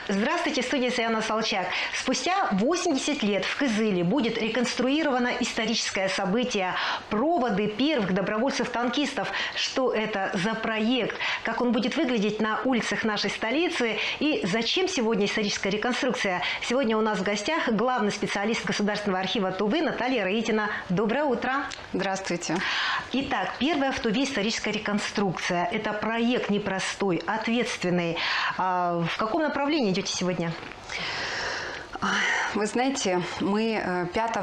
Здравствуйте, студия Яна Солчак. Спустя 80 лет в Кызыле будет реконструировано историческое событие «Проводы первых добровольцев-танкистов». Что это за проект, как он будет выглядеть на улицах нашей столицы и зачем сегодня историческая реконструкция? Сегодня у нас в гостях главный специалист Государственного архива Тувы Наталья Раитина. Доброе утро. Здравствуйте. Итак, первая в Туве историческая реконструкция. Это проект непростой, ответственный. В каком направлении идете сегодня? Вы знаете, мы 5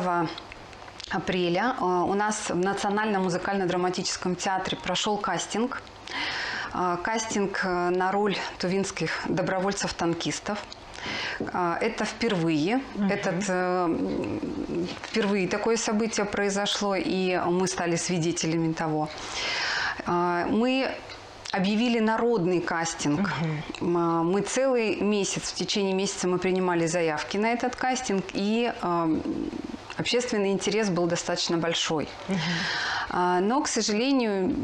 апреля у нас в Национальном музыкально-драматическом театре прошел кастинг. Кастинг на роль тувинских добровольцев-танкистов. Это впервые. Впервые такое событие произошло, и мы стали свидетелями того. Мы объявили народный кастинг. Мы целый месяц, в течение месяца мы принимали заявки на этот кастинг, и общественный интерес был достаточно большой. Но, к сожалению,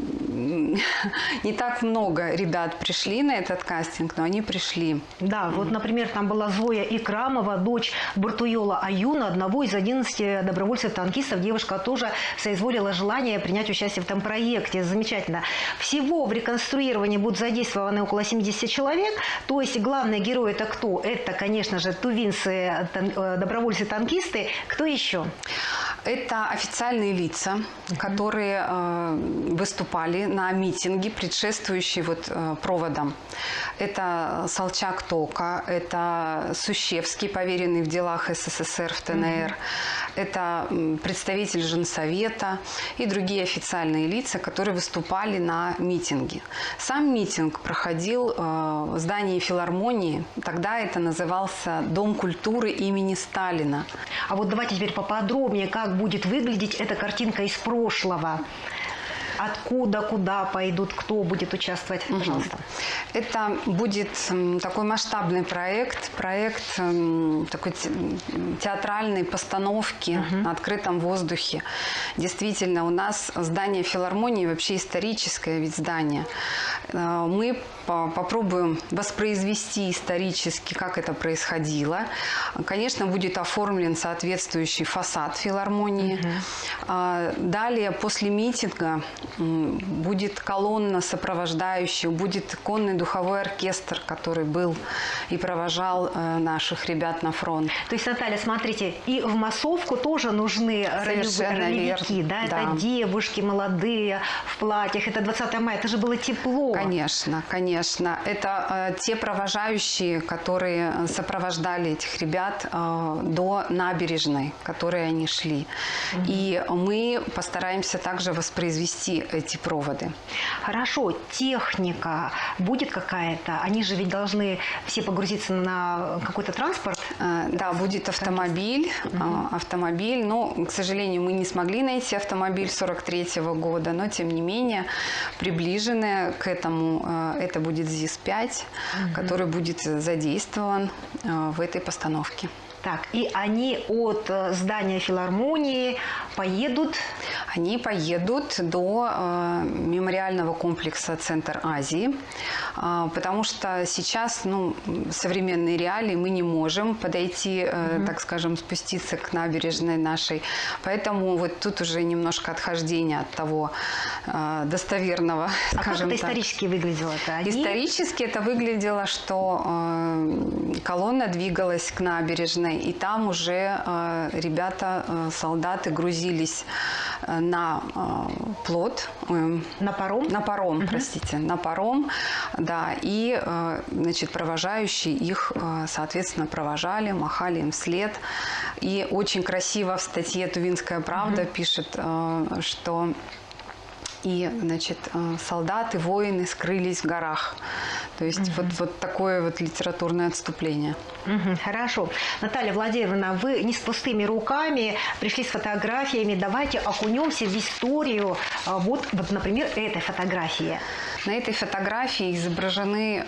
не так много ребят пришли на этот кастинг, но они пришли. Да, вот, например, там была Зоя Икрамова, дочь Буртуйола Аюна, одного из 11 добровольцев-танкистов. Девушка тоже соизволила желание принять участие в этом проекте. Замечательно. Всего в реконструировании будут задействованы около 70 человек. То есть главные герои это кто? Это, конечно же, тувинцы, добровольцы-танкисты. Кто еще? Это официальные лица, которые выступали на митинге, предшествующие проводам. Это Солчак Тока, это Сущевский, поверенный в делах СССР в ТНР, это представитель Женсовета и другие официальные лица, которые выступали на митинге. Сам митинг проходил в здании филармонии, тогда это назывался Дом культуры имени Сталина. А вот давайте теперь поподробнее, как будет выглядеть эта картинка из прошлого. Откуда, куда пойдут, кто будет участвовать? Пожалуйста. Это будет такой масштабный проект такой театральной постановки на открытом воздухе. Действительно, у нас здание филармонии вообще историческое ведь здание. Мы попробуем воспроизвести исторически, как это происходило. Конечно, будет оформлен соответствующий фасад филармонии. Далее, после митинга, будет колонна сопровождающая, будет конный духовой оркестр, который был и провожал наших ребят на фронт. То есть, Наталья, смотрите, и в массовку тоже нужны ролевики, да? Это девушки молодые в платьях, это 20 мая, это же было тепло. Конечно, конечно. Это те провожающие, которые сопровождали этих ребят до набережной, к которой они шли. И мы постараемся также воспроизвести эти проводы. Хорошо. Техника будет какая-то? Они же ведь должны все погрузиться на какой-то транспорт? Да, будет автомобиль. Автомобиль. Но, к сожалению, мы не смогли найти автомобиль 43-го года, но, тем не менее, приближенная к этому, это будет ЗИС-5, который будет задействован в этой постановке. Так, и они от здания филармонии поедут? Они поедут до мемориального комплекса «Центр Азии», потому что сейчас, современные реалии, мы не можем подойти, так скажем, спуститься к набережной нашей. Поэтому вот тут уже немножко отхождение от того достоверного, скажем так. Как это исторически выглядело-то? Исторически это выглядело, что колонна двигалась к набережной, и там уже ребята, солдаты грузились на плот. На паром? На паром, простите, на паром, да. И, провожающие их, соответственно, провожали, махали им вслед. И очень красиво в статье «Тувинская правда» пишет, что солдаты, воины скрылись в горах. То есть вот такое вот литературное отступление. Хорошо. Наталья Владимировна, вы не с пустыми руками пришли с фотографиями. Давайте окунемся в историю вот, например, этой фотографии. На этой фотографии изображены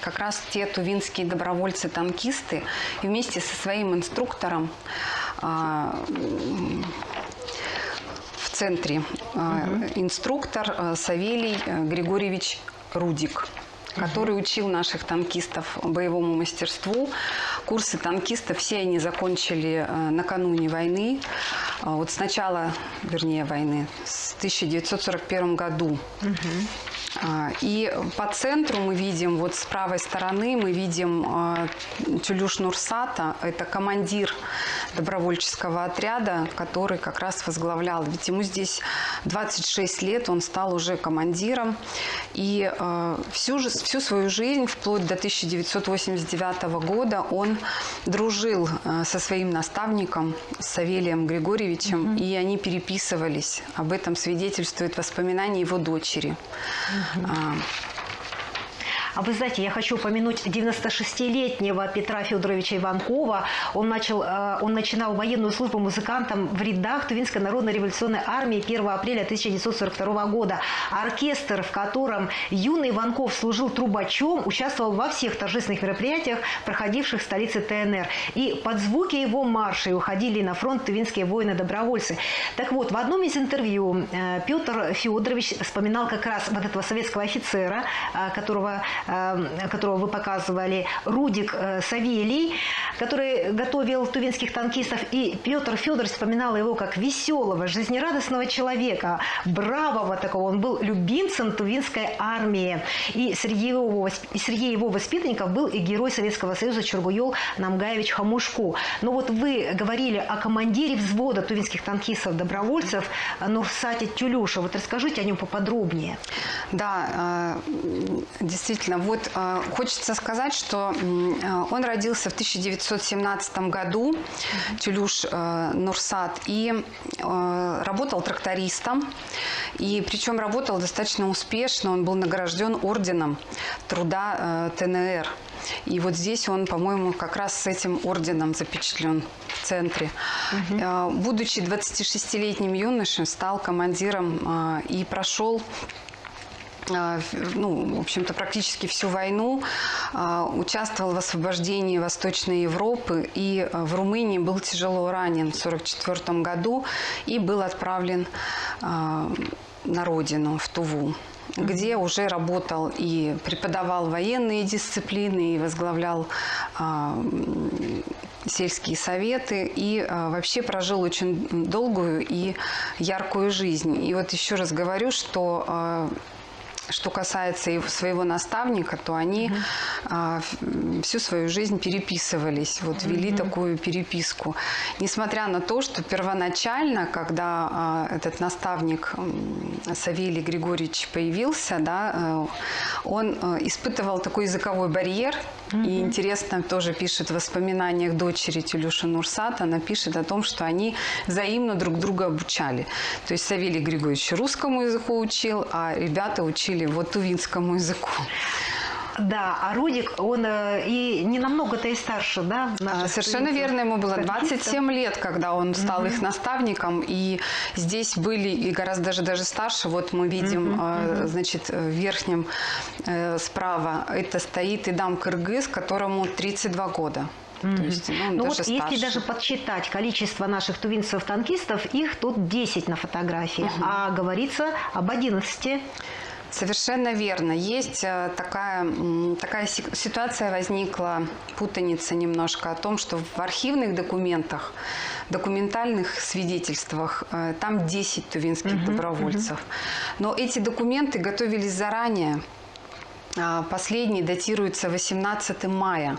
как раз те тувинские добровольцы-танкисты. И вместе со своим инструктором в центре инструктор Савелий Григорьевич Рудик. который учил наших танкистов боевому мастерству. Курсы танкистов все они закончили накануне войны. Вот сначала, вернее, войны, в 1941 году. И по центру мы видим, вот с правой стороны мы видим Тюлюш Нурсата. Это командир добровольческого отряда, который как раз возглавлял. Ведь ему здесь 26 лет, он стал уже командиром. И всю свою жизнь, вплоть до 1989 года, он дружил со своим наставником, с Савелием Григорьевичем, и они переписывались. Об этом свидетельствует воспоминания его дочери. А вы знаете, я хочу упомянуть 96-летнего Петра Федоровича Иванкова. Он начинал военную службу музыкантом в рядах Тувинской народно-революционной армии 1 апреля 1942 года. Оркестр, в котором юный Иванков служил трубачом, участвовал во всех торжественных мероприятиях, проходивших в столице ТНР. И под звуки его маршей уходили на фронт тувинские воины-добровольцы. Так вот, в одном из интервью Петр Федорович вспоминал как раз вот этого советского офицера, которого вы показывали, Рудик Савелий, который готовил тувинских танкистов. И Петр Федорович вспоминал его как веселого, жизнерадостного человека, бравого такого. Он был любимцем тувинской армии. И среди его воспитанников был и герой Советского Союза Чургуйол Намгаевич Хамушку. Но вот вы говорили о командире взвода тувинских танкистов-добровольцев Нурсате Тюлюше. Вот расскажите о нем поподробнее. Да, действительно. Вот хочется сказать, что он родился в 1917 году, Тюлюш Нурсат, и работал трактористом. И причем работал достаточно успешно. Он был награжден орденом труда ТНР. И вот здесь он, по-моему, как раз с этим орденом запечатлен в центре. Будучи 26-летним юношей, стал командиром и прошел, в общем-то, практически всю войну, участвовал в освобождении Восточной Европы и в Румынии был тяжело ранен в 1944 году и был отправлен на родину, в Туву, где уже работал и преподавал военные дисциплины, и возглавлял сельские советы, и вообще прожил очень долгую и яркую жизнь. И вот еще раз говорю, что касается своего наставника, то они всю свою жизнь переписывались, вот вели такую переписку. Несмотря на то, что первоначально, когда этот наставник Савелий Григорьевич появился, да, он испытывал такой языковой барьер. И интересно, тоже пишет в воспоминаниях дочери Тюлюша Нурсата, она пишет о том, что они взаимно друг друга обучали. То есть Савелий Григорьевич русскому языку учил, а ребята учили вот тувинскому языку. Да, а Рудик, он и не намного-то и старше, да? Совершенно верно, ему было 27 лет, когда он стал их наставником, и здесь были и гораздо даже старше. Вот мы видим, значит, в верхнем справа, это стоит Идам Кыргыз, которому 32 года. То есть, вот если даже подсчитать количество наших тувинцев-танкистов, их тут 10 на фотографии, а говорится об 11. Совершенно верно. Есть такая ситуация возникла, путаница немножко о том, что в архивных документах, документальных свидетельствах там 10 тувинских добровольцев. Но эти документы готовились заранее. Последний датируется 18 мая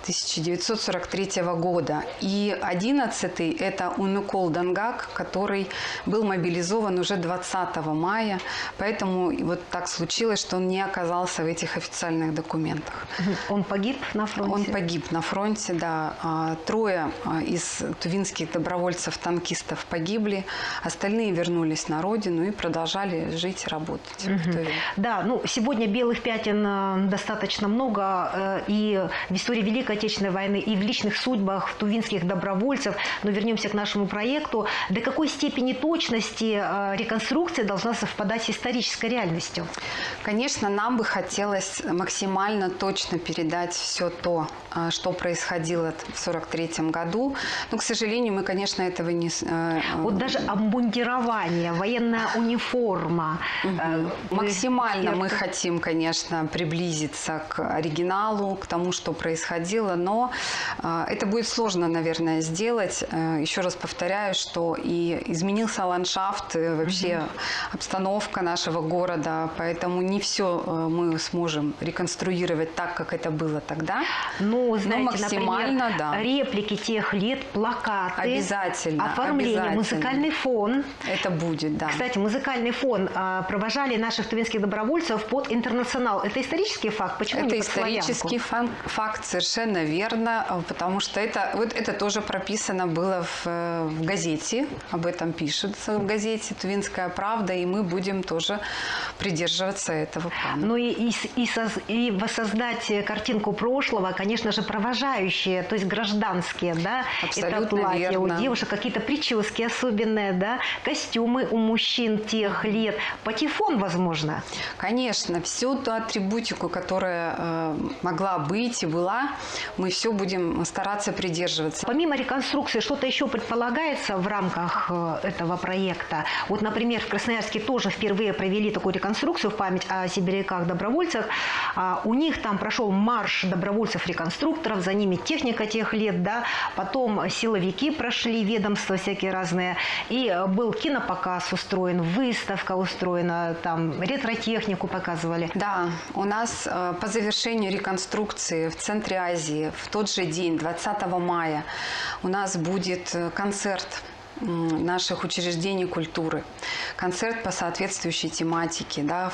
1943 года. И 11-й – это Унукол Дангак, который был мобилизован уже 20 мая. Поэтому вот так случилось, что он не оказался в этих официальных документах. Он погиб на фронте? Он погиб на фронте, да. 3 из тувинских добровольцев-танкистов погибли. Остальные вернулись на родину и продолжали жить и работать в Туве. Да, сегодня белых пятен достаточно много. И в истории истории Великой Отечественной войны, и в личных судьбах тувинских добровольцев. Но вернемся к нашему проекту. До какой степени точности реконструкция должна совпадать с исторической реальностью? Конечно, нам бы хотелось максимально точно передать все то, что происходило в 1943 году. Но, к сожалению, мы, конечно, этого не... Вот даже обмундирование, военная униформа. Максимально мы хотим, конечно, приблизиться к оригиналу, к тому, что происходило, но это будет сложно, наверное, сделать. Еще раз повторяю, что и изменился ландшафт, вообще обстановка нашего города, поэтому не все мы сможем реконструировать так, как это было тогда. Ну, знаете, максимально, например, да. Реплики тех лет, плакаты, Обязательно. оформление, обязательно. Музыкальный фон. Это будет, да. Кстати, музыкальный фон провожали наших тувинских добровольцев под «Интернационал». Это исторический факт? Почему Это не под исторический факт, совершенно верно, потому что это тоже прописано было в газете, об этом пишется в газете «Тувинская правда», и мы будем тоже придерживаться этого плана. Ну и воссоздать картинку прошлого, конечно же, провожающие, то есть гражданские, да? Абсолютно это платья верно. у девушек, какие-то прически особенные, да? Костюмы у мужчин тех лет, патефон, возможно. Конечно, всю ту атрибутику, которая могла быть и была, мы все будем стараться придерживаться. Помимо реконструкции, что-то еще предполагается в рамках этого проекта? Вот, например, в Красноярске тоже впервые провели такую реконструкцию в память о сибиряках-добровольцах. У них там прошел марш добровольцев-реконструкторов, за ними техника тех лет, да, потом силовики прошли, ведомства всякие разные, и был кинопоказ устроен, выставка устроена, там ретро-технику показывали. Да, у нас по завершению реконструкции в центре Азии в тот же день, 20 мая, у нас будет концерт наших учреждений культуры. Концерт по соответствующей тематике, да,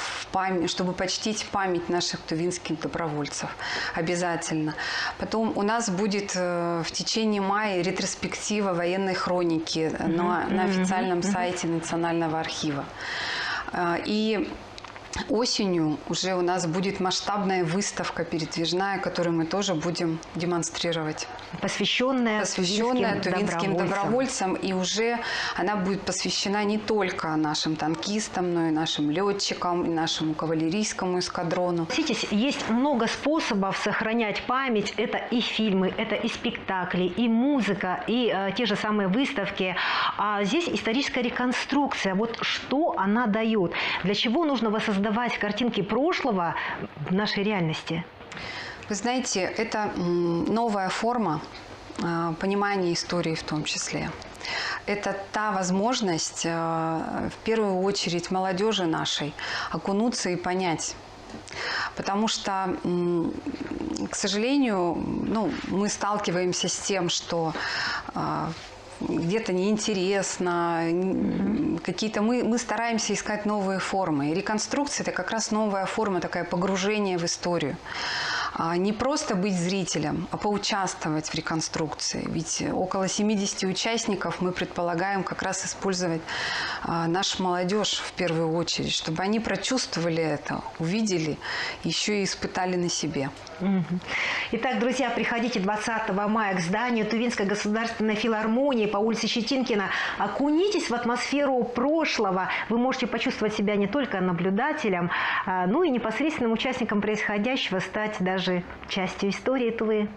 чтобы почтить память наших тувинских добровольцев. Обязательно. Потом у нас будет в течение мая ретроспектива военной хроники на официальном сайте Национального архива. И осенью уже у нас будет масштабная выставка передвижная, которую мы тоже будем демонстрировать. Посвященная тувинским добровольцам. И уже она будет посвящена не только нашим танкистам, но и нашим летчикам, и нашему кавалерийскому эскадрону. Есть много способов сохранять память. Это и фильмы, это и спектакли, и музыка, и те же самые выставки. А здесь историческая реконструкция. Вот что она дает? Для чего нужно воссоздавать картинки прошлого в нашей реальности? Вы знаете, это новая форма понимания истории в том числе. Это та возможность, в первую очередь, молодежи нашей окунуться и понять. Потому что, к сожалению, мы сталкиваемся с тем, что где-то неинтересно, какие-то мы стараемся искать новые формы. И реконструкция – это как раз новая форма, такое погружение в историю. Не просто быть зрителем, а поучаствовать в реконструкции. Ведь около 70 участников мы предполагаем как раз использовать нашу молодежь в первую очередь, чтобы они прочувствовали это, увидели, еще и испытали на себе. Итак, друзья, приходите 20 мая к зданию Тувинской государственной филармонии по улице Щетинкина. Окунитесь в атмосферу прошлого. Вы можете почувствовать себя не только наблюдателем, но и непосредственным участником происходящего, стать даже частью истории Тувы.